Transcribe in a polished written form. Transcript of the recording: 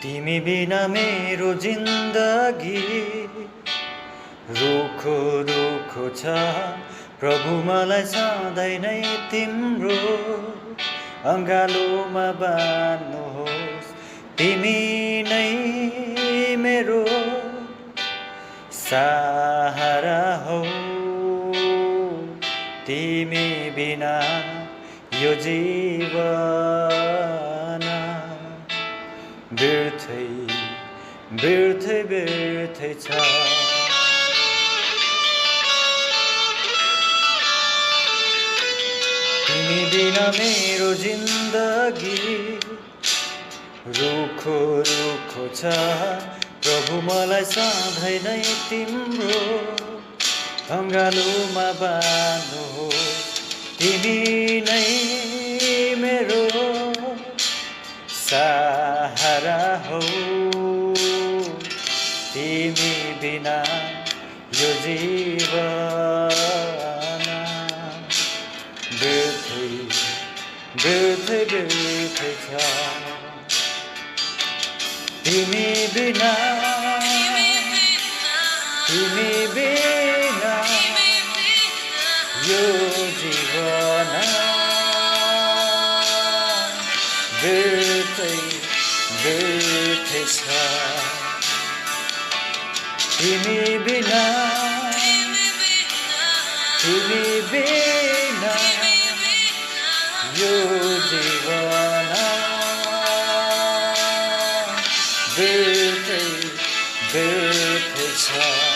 तिमी बिना मेरो जिन्दगी रुखो रुखो छ प्रभु मलाई सधैँ नै तिम्रो अँगालोमा बाँध्नुहोस् तिमी नै मेरो सहारा हौ तिमी बिना यो जीवन व्यर्थै व्यर्थै व्यर्थै छ तिमी बिना मेरो जिन्दगी रुखो रुखो छ प्रभु मलाई सधैँ नै तिम्रो अँगालोमा बाँध्नुहोस् तिमी नै मेरो सहारा हौ तिमी बिना यो जीवन व्यर्थै व्यर्थै व्यर्थै छ तिमी बिना यो जीवन व्यर्थै व्यर्थै छ तिमी बिना यो जीवन व्यर्थै व्यर्थै छ